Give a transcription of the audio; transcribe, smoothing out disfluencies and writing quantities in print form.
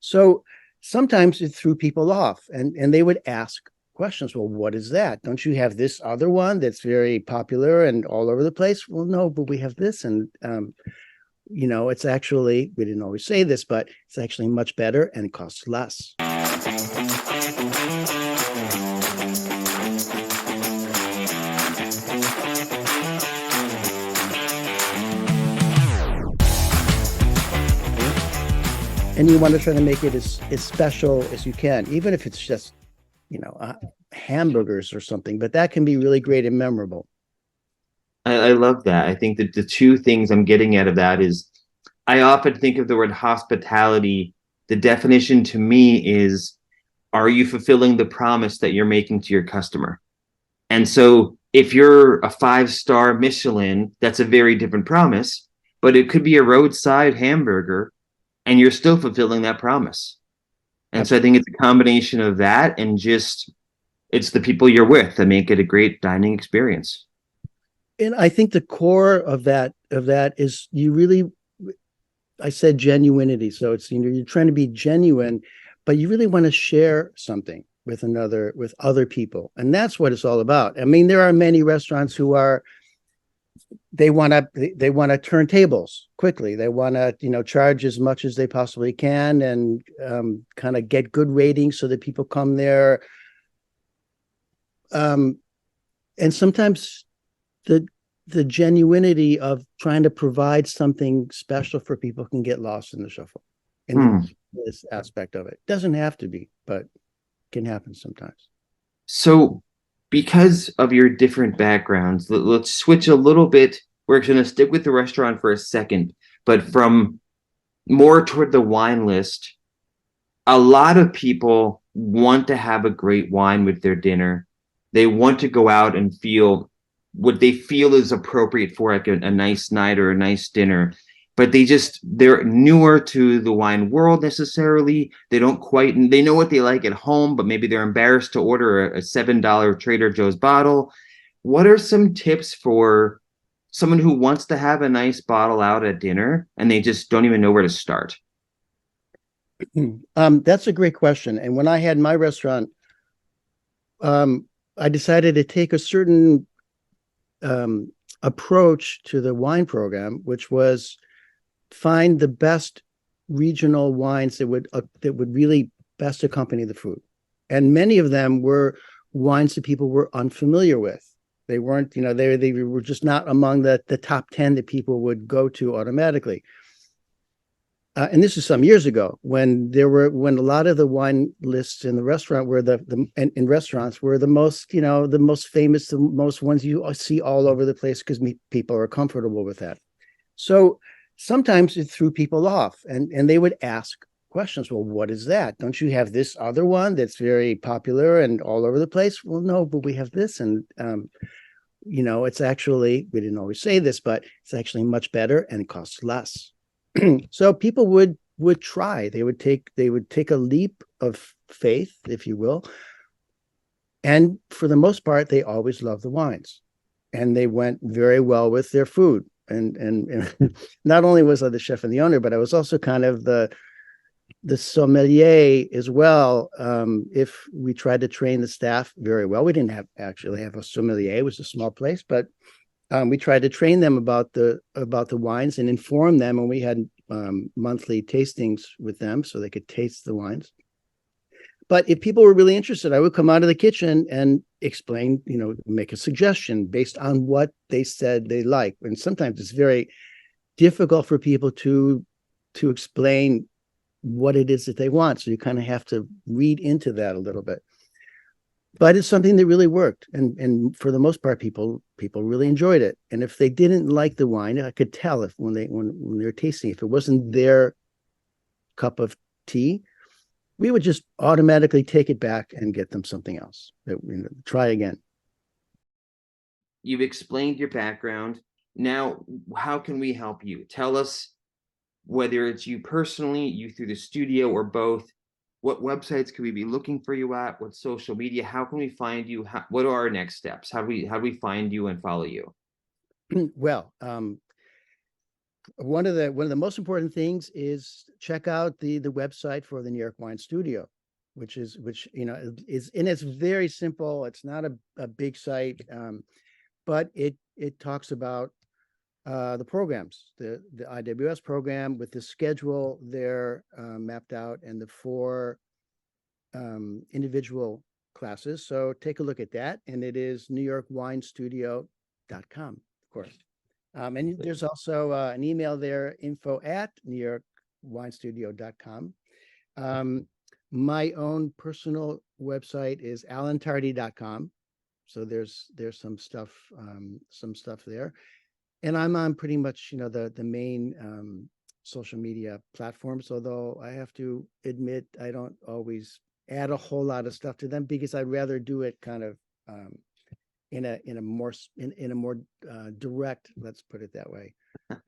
So sometimes it threw people off, and they would ask questions. Well, what is that? Don't you have this other one that's very popular and all over the place? Well, no, but we have this. And, it's actually, we didn't always say this, but it's actually much better and it costs less. And you want to try to make it as special as you can, even if it's just, hamburgers or something, but that can be really great and memorable. I love that. I think that the two things I'm getting out of that is I often think of the word hospitality. The definition to me is, are you fulfilling the promise that you're making to your customer? And so if you're a 5-star Michelin, that's a very different promise, but it could be a roadside hamburger and you're still fulfilling that promise. And so I think it's a combination of that and just it's the people you're with that make it a great dining experience. And I think the core of that is I said genuinity. So it's, you're trying to be genuine, but you really want to share something with other people. And that's what it's all about. I mean, there are many restaurants who they want to turn tables quickly. They want to, charge as much as they possibly can and kind of get good ratings so that people come there. And sometimes the genuinity of trying to provide something special for people can get lost in the shuffle in this aspect of it. Doesn't have to be, but can happen sometimes. So because of your different backgrounds, let's switch a little bit. We're going to stick with the restaurant for a second, but from more toward the wine list, a lot of people want to have a great wine with their dinner. They want to go out and feel what they feel is appropriate for like a nice night or a nice dinner, but they're newer to the wine world necessarily. They know what they like at home, but maybe they're embarrassed to order a $7 Trader Joe's bottle. What are some tips for someone who wants to have a nice bottle out at dinner and they just don't even know where to start? That's a great question. And when I had my restaurant, I decided to take a certain approach to the wine program, which was find the best regional wines that would really best accompany the food. And many of them were wines that people were unfamiliar with. They weren't, they were just not among the top 10 that people would go to automatically. And this is some years ago when a lot of the wine lists in the restaurant were in restaurants were the most, the most famous, the most ones you see all over the place because people are comfortable with that. So sometimes it threw people off and they would ask questions. Well, what is that? Don't you have this other one that's very popular and all over the place? Well, no, but we have this. And, it's actually, we didn't always say this, but it's actually much better and it costs less. So people would try. They would take a leap of faith, if you will. And for the most part, they always loved the wines, and they went very well with their food. And not only was I the chef and the owner, but I was also kind of the sommelier as well. If we tried to train the staff very well, we didn't actually have a sommelier. It was a small place, but we tried to train them about the wines and inform them, and we had monthly tastings with them so they could taste the wines. But if people were really interested, I would come out of the kitchen and explain, make a suggestion based on what they said they like. And sometimes it's very difficult for people to explain what it is that they want. So you kind of have to read into that a little bit. But it's something that really worked. And for the most part, people really enjoyed it. And if they didn't like the wine, I could tell if when they were tasting, if it wasn't their cup of tea, we would just automatically take it back and get them something else. Try again. You've explained your background. Now, how can we help you? Tell us whether it's you personally, you through the studio, or both. What websites can we be looking for you at? What social media? How can we find you? What are our next steps? How do we find you and follow you? Well, one of the most important things is check out the website for the New York Wine Studio, which is and it's very simple. It's not a big site, but it talks about the programs, the IWS program with the schedule there mapped out, and the 4 individual classes. So take a look at that, and it is newyorkwinestudio.com, of course. And there's also an email there, info@newyorkwinestudio.com. My own personal website is alantardi.com. So there's some stuff there. And I'm on pretty much, the main social media platforms, although I have to admit I don't always add a whole lot of stuff to them because I'd rather do it kind of in a more direct, let's put it that way,